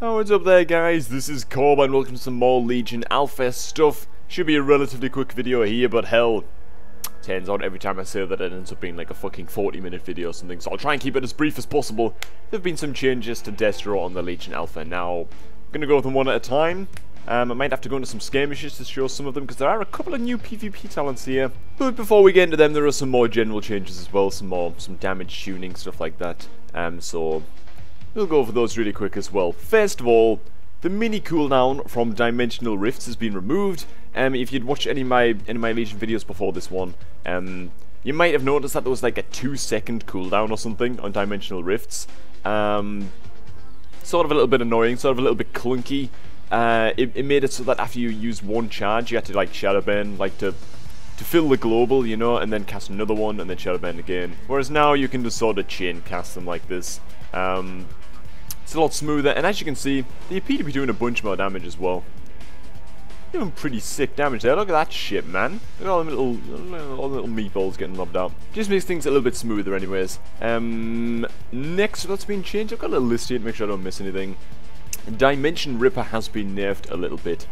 Oh, what's up there, guys? This is Cob and welcome to some more Legion Alpha stuff. Should be a relatively quick video here, but hell, turns out every time I say that it ends up being like a fucking 40-minute video or something, so I'll try and keep it as brief as possible. There have been some changes to Destro on the Legion Alpha. Now, I'm gonna go with them one at a time. I might have to go into some skirmishes to show some of them, because there are a couple of new PvP talents here. But before we get into them, there are some more general changes as well, some damage tuning, stuff like that. So we'll go over those really quick as well. First of all, the mini cooldown from Dimensional Rifts has been removed. If you'd watched any of my Legion videos before this one, you might have noticed that there was like a 2-second cooldown or something on Dimensional Rifts. Sort of a little bit annoying, sort of a little bit clunky. It made it so that after you use one charge, you had to like Shadowburn, like to fill the global, you know, and then cast another one, and then Shadowburn again. Whereas now you can just sort of chain cast them like this. It's a lot smoother, and as you can see, they appear to be doing a bunch more damage as well. Doing pretty sick damage there. Look at that shit, man. Look at all the little meatballs getting lobbed out. Just makes things a little bit smoother anyways. Next, what's been changed? I've got a little list here to make sure I don't miss anything. Dimension Ripper has been nerfed a little bit.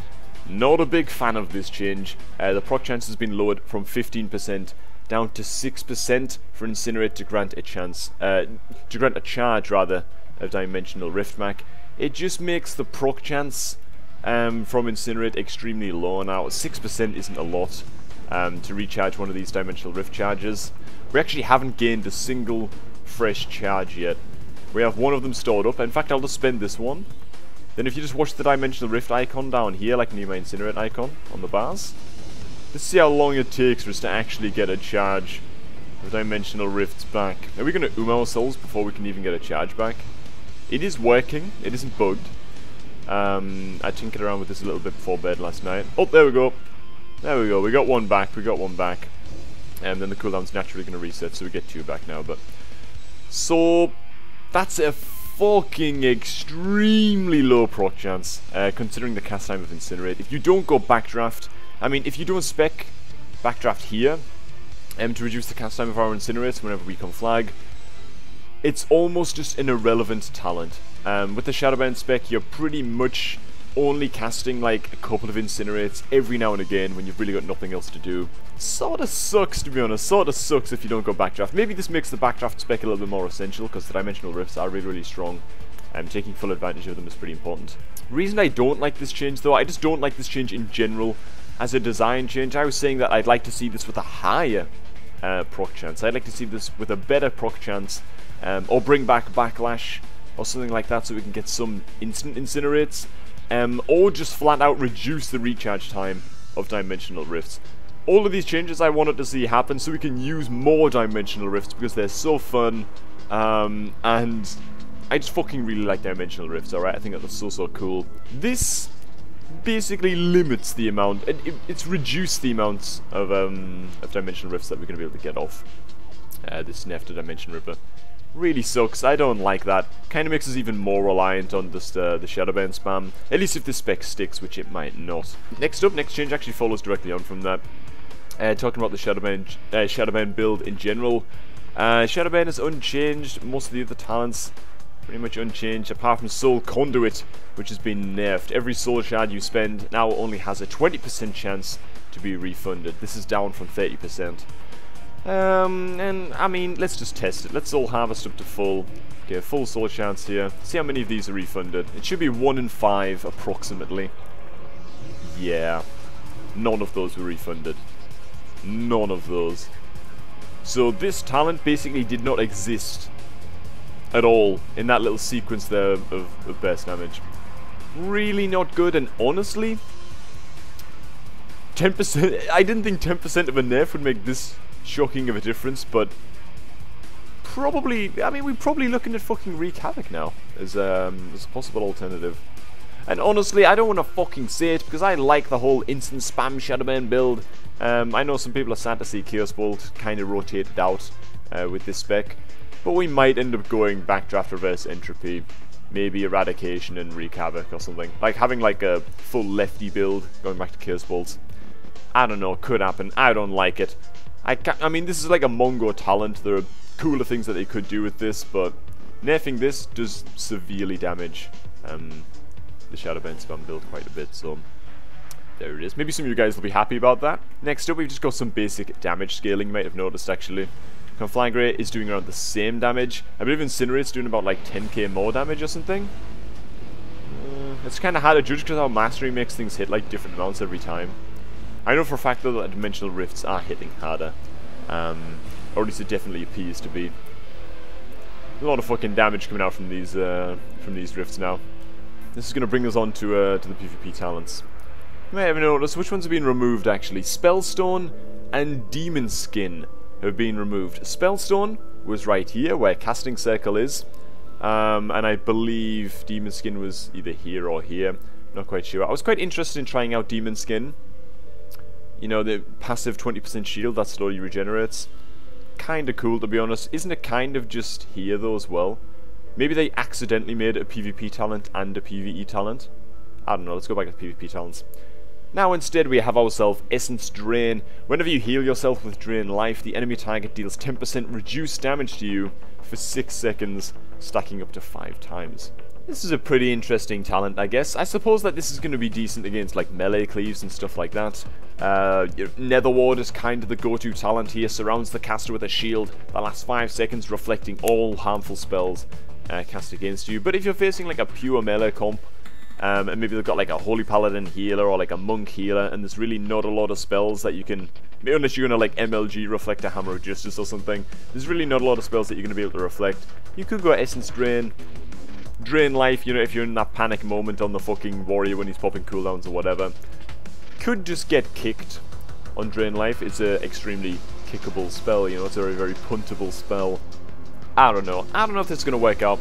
Not a big fan of this change. The proc chance has been lowered from 15% down to 6% for Incinerate to grant a chance, to grant a charge rather, of Dimensional Rift Mac. It just makes the proc chance from Incinerate extremely low now. 6% isn't a lot to recharge one of these Dimensional Rift charges. We actually haven't gained a single fresh charge yet. We have one of them stored up. In fact, I'll just spend this one. Then if you just watch the Dimensional Rift icon down here, like near my Incinerate icon on the bars, let's see how long it takes for us to actually get a charge of Dimensional Rifts back. Are we going to ourselves before we can even get a charge back? It is working. It isn't bugged. I tinkered around with this a little bit before bed last night. Oh, there we go. There we go. We got one back. We got one back. And then the cooldown's naturally going to reset, so we get 2 back now. But so that's a fucking extremely low proc chance, considering the cast time of Incinerate. If you don't go backdraft, I mean, if you don't spec backdraft here, to reduce the cast time of our Incinerates whenever we come flag, it's almost just an irrelevant talent. With the Shadowburn spec, you're pretty much only casting like a couple of Incinerates every now and again when you've really got nothing else to do. Sorta sucks, to be honest. Sorta sucks if you don't go backdraft. Maybe this makes the backdraft spec a little bit more essential, because the Dimensional Rifts are really, really strong. Taking full advantage of them is pretty important. Reason I don't like this change, though, I just don't like this change in general as a design change. I was saying that I'd like to see this with a higher proc chance. I'd like to see this with a better proc chance, or bring back Backlash or something like that so we can get some instant Incinerates, or just flat out reduce the recharge time of Dimensional Rifts. All of these changes I wanted to see happen so we can use more Dimensional Rifts because they're so fun, and I just fucking really like Dimensional Rifts, alright? I think that's so cool. This basically limits the amount, it's reduced the amounts of Dimensional Rifts that we're going to be able to get off this nerf to Dimension Ripper. Really sucks. I don't like that. Kind of makes us even more reliant on just the Shadowburn spam. At least if this spec sticks, which it might not. Next up, next change actually follows directly on from that. Talking about the Shadowburn build in general. Shadowburn is unchanged. Most of the other talents pretty much unchanged, apart from Soul Conduit, which has been nerfed. Every soul shard you spend now only has a 20% chance to be refunded. This is down from 30%. And I mean, let's just test it. Let's all harvest up to full. Get a full soul chance here. See how many of these are refunded. It should be 1 in 5 approximately. Yeah, none of those were refunded. None of those. So this talent basically did not exist at all in that little sequence there of burst damage. Really not good, and honestly, 10%. I didn't think 10% of a nerf would make this shocking of a difference, but probably, I mean, we're probably looking at fucking Wreak Havoc now as a possible alternative. And honestly, I don't want to fucking say it because I like the whole instant spam Shadowburn build. I know some people are sad to see Chaos Bolt kind of rotated out with this spec, but we might end up going Backdraft, Reverse Entropy, maybe Eradication and Wreak Havoc or something. Like having like a full lefty build going back to Chaos Bolt. I don't know, could happen. I don't like it. I mean, this is like a Mongo talent. There are cooler things that they could do with this, but nerfing this does severely damage the Shadowbane spam build quite a bit, so there it is. Maybe some of you guys will be happy about that. Next up, we've just got some basic damage scaling. You might have noticed, actually. Conflagrate is doing around the same damage. I believe Incinerate's doing about like 10k more damage or something. It's kind of hard to judge because our Mastery makes things hit like different amounts every time. I know for a fact though that Dimensional Rifts are hitting harder. Or at least it definitely appears to be. A lot of fucking damage coming out from these rifts now. This is going to bring us on to the PvP talents. You may have noticed which ones have been removed actually. Spellstone and Demon Skin have been removed. Spellstone was right here where Casting Circle is. And I believe Demon Skin was either here or here. Not quite sure. I was quite interested in trying out Demon Skin. You know, the passive 20% shield that slowly regenerates. Kinda cool, to be honest. Isn't it kind of just here though as well? Maybe they accidentally made a PvP talent and a PvE talent. I don't know, let's go back to PvP talents. Now instead we have ourselves Essence Drain. Whenever you heal yourself with Drain Life, the enemy target deals 10% reduced damage to you for 6 seconds, stacking up to 5 times. This is a pretty interesting talent, I guess. I suppose that this is going to be decent against like melee cleaves and stuff like that. Nether Ward is kind of the go-to talent here. Surrounds the caster with a shield that lasts 5 seconds, reflecting all harmful spells cast against you. But if you're facing like a pure melee comp, and maybe they've got like a Holy Paladin healer or like a Monk healer, and there's really not a lot of spells that you can, unless you're going to like MLG reflect a Hammer of Justice or something, there's really not a lot of spells that you're going to be able to reflect. You could go Essence Drain, Drain Life, you know, if you're in that panic moment on the fucking warrior when he's popping cooldowns or whatever. Could just get kicked on Drain Life. It's an extremely kickable spell, you know, it's a very, very puntable spell. I don't know if this is going to work out.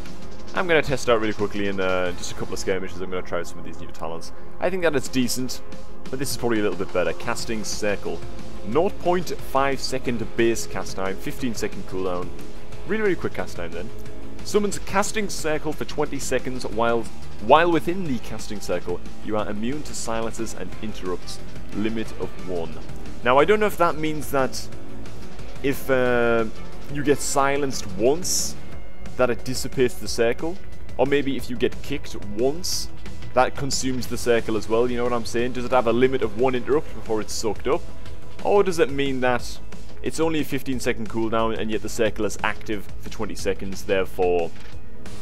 I'm going to test it out really quickly in just a couple of skirmishes. I'm going to try some of these new talents. I think that it's decent, but this is probably a little bit better. Casting Circle. 0.5 second base cast time, 15 second cooldown. Really, really quick cast time then. Summons Casting Circle for 20 seconds while within the Casting Circle. You are immune to silences and interrupts. Limit of 1. Now I don't know if that means that if you get silenced once, that it dissipates the circle, or maybe if you get kicked once, that consumes the circle as well, you know what I'm saying? Does it have a limit of 1 interrupt before it's sucked up? Or does it mean that it's only a 15-second cooldown and yet the circle is active for 20 seconds, therefore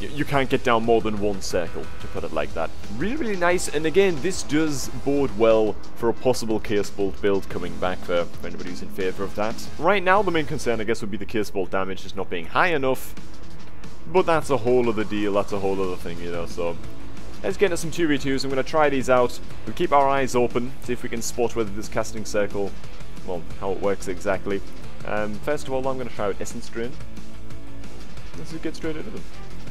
you can't get down more than 1 circle, to put it like that. Really, really nice, and again, this does bode well for a possible Chaos Bolt build coming back for anybody who's in favour of that. Right now, the main concern, I guess, would be the Chaos Bolt damage just not being high enough. But that's a whole other deal, that's a whole other thing, you know, so let's get into some 2v2s. I'm going to try these out. We'll keep our eyes open, see if we can spot whether this Casting Circle, well, how it works exactly. First of all, I'm going to try out Essence Drain. Let's just get straight into them.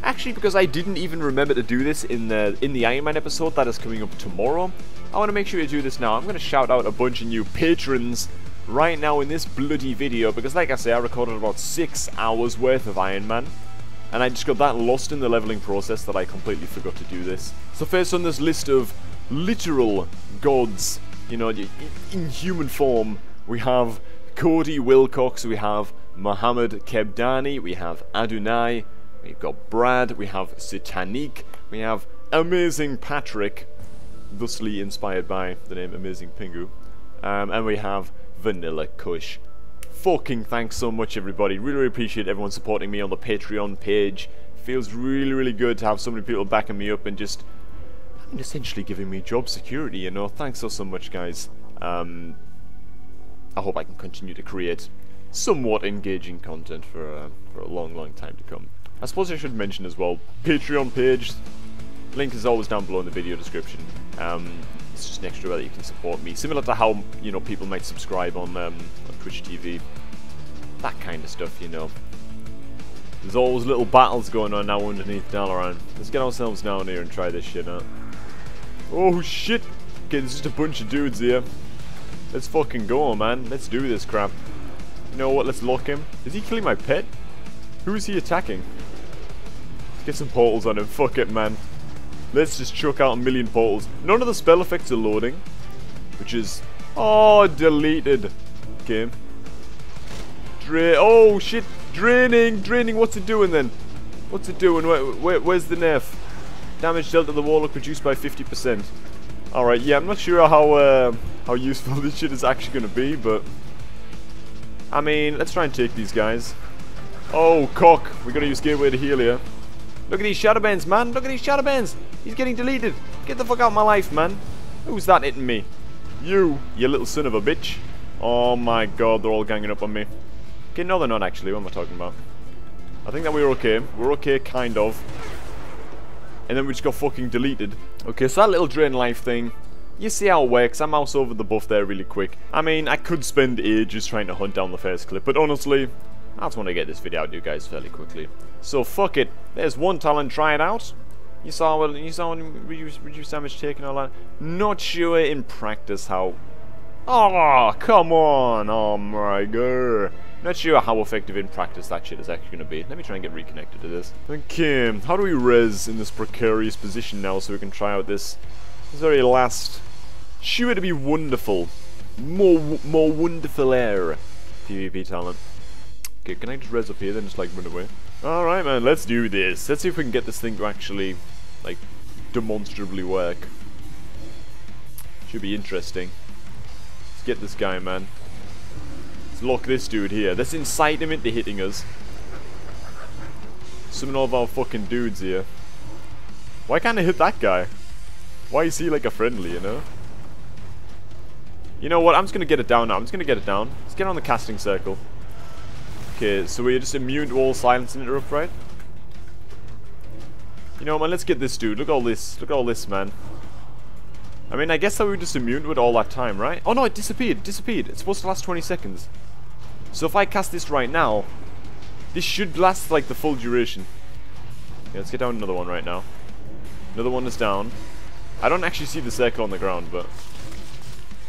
Actually, because I didn't even remember to do this in the Iron Man episode that is coming up tomorrow, I want to make sure to do this now. I'm going to shout out a bunch of new patrons right now in this bloody video, because like I say, I recorded about 6 hours worth of Iron Man. And I just got that lost in the leveling process that I completely forgot to do this. So first on this list of literal gods, you know, in human form, we have Cody Wilcox, we have Mohammed Kebdani, we have Adonai, we've got Brad, we have Satanique, we have Amazing Patrick, thusly inspired by the name Amazing Pingu, and we have Vanilla Kush. Fucking thanks so much, everybody. Really, really appreciate everyone supporting me on the Patreon page. Feels really, really good to have so many people backing me up and just essentially giving me job security, you know. Thanks so much, guys. I hope I can continue to create somewhat engaging content for a long, long time to come. I suppose I should mention as well, Patreon page. Link is always down below in the video description. It's just an extra way that you can support me, similar to how, you know, people might subscribe on Twitch TV, that kind of stuff, you know. There's always little battles going on now underneath Dalaran. Let's get ourselves down here and try this shit out. Oh shit! Okay, there's just a bunch of dudes here. Let's fucking go, man. Let's do this crap. You know what? Let's lock him. Is he killing my pet? Who is he attacking? Let's get some portals on him. Fuck it, man. Let's just chuck out a million portals. None of the spell effects are loading, which is... oh, deleted. Okay. Oh, shit. Draining. What's it doing then? What's it doing? Where's the nerf? Damage dealt to the Warlock reduced by 50%. Alright, yeah, I'm not sure how useful this shit is actually going to be, but... I mean, let's try and take these guys. Oh, cock. We got to use Gateway to heal here. Look at these Shadowbands, man. Look at these Shadowbands. He's getting deleted. Get the fuck out of my life, man. Who's that hitting me? You little son of a bitch. Oh my god, they're all ganging up on me. Okay, no they're not actually. What am I talking about? I think that we're okay. We're okay, kind of. And then we just got fucking deleted. Okay, so that little drain life thing, you see how it works. I mouse over the buff there really quick. I mean, I could spend ages trying to hunt down the first clip, but honestly, I just want to get this video out to you guys fairly quickly. So fuck it. There's one talent, try it out. You saw when reduce damage taken all that. Not sure in practice how... Oh, come on. Oh my god. Not sure how effective in practice that shit is actually going to be. Let me try and get reconnected to this. Okay, how do we res in this precarious position now so we can try out this very last, sure to be wonderful, more wonderful air PvP talent. Okay, can I just res up here then just like run away? Alright man, let's do this. Let's see if we can get this thing to actually, like, demonstrably work. Should be interesting. Let's get this guy, man. Let's lock this dude here. Let's incite him into hitting us. Summon all of our fucking dudes here. Why can't I hit that guy? Why is he like a friendly, you know? You know what? I'm just gonna get it down now. I'm just gonna get it down. Let's get on the casting circle. Okay, so we're just immune to all silence and interrupt, right? You know, man, let's get this dude. Look at all this. Look at all this, man. I mean, I guess that we were just immune to it all that time, right? Oh no, it disappeared. Disappeared. It's supposed to last 20 seconds. So if I cast this right now, this should last like the full duration. Okay, let's get down another one right now. Another one is down. I don't actually see the circle on the ground, but...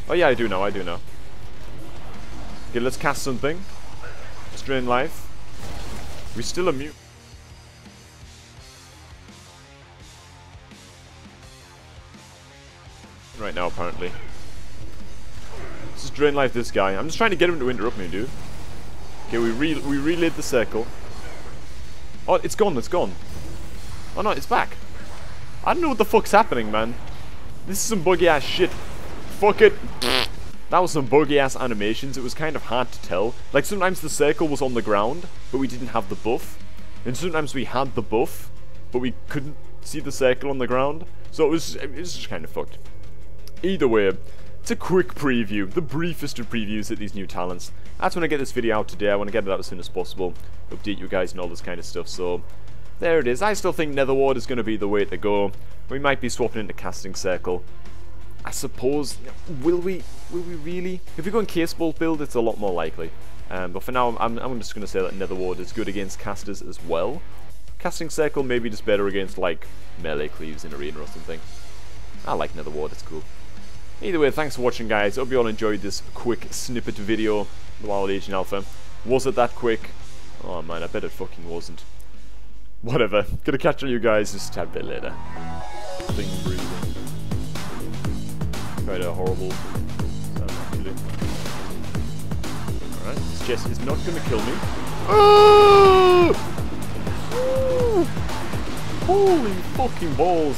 Oh yeah, I do now, I do now. Okay, let's cast something. Let's drain life. We're still immune. Right now, apparently. Let's just drain life this guy. I'm just trying to get him to interrupt me, dude. Okay, we relayed the circle. Oh, it's gone, it's gone. Oh no, it's back. I don't know what the fuck's happening, man. This is some buggy ass shit. Fuck it. That was some buggy ass animations. It was kind of hard to tell. Like, sometimes the circle was on the ground, but we didn't have the buff. And sometimes we had the buff, but we couldn't see the circle on the ground. So it was just kind of fucked. Either way, it's a quick preview, the briefest of previews at these new talents. I just want to get this video out today. I want to get it out as soon as possible, update you guys and all this kind of stuff. So there it is. I still think Netherward is going to be the way to go. We might be swapping into Casting Circle. I suppose, will we really? If we go in Case Bolt build, it's a lot more likely. But for now, I'm just going to say that Netherward is good against casters as well. Casting Circle maybe just better against, like, melee cleaves in Arena or something. I like Netherward, it's cool. Either way, thanks for watching, guys. Hope you all enjoyed this quick snippet video, the Wild Agent Alpha. Was it that quick? Oh man, I bet it fucking wasn't. Whatever. Gonna catch you guys just a tad bit later. Thing breathing. Quite a horrible sound, actually. Alright, this Jess is not gonna kill me. Oh! Holy fucking balls.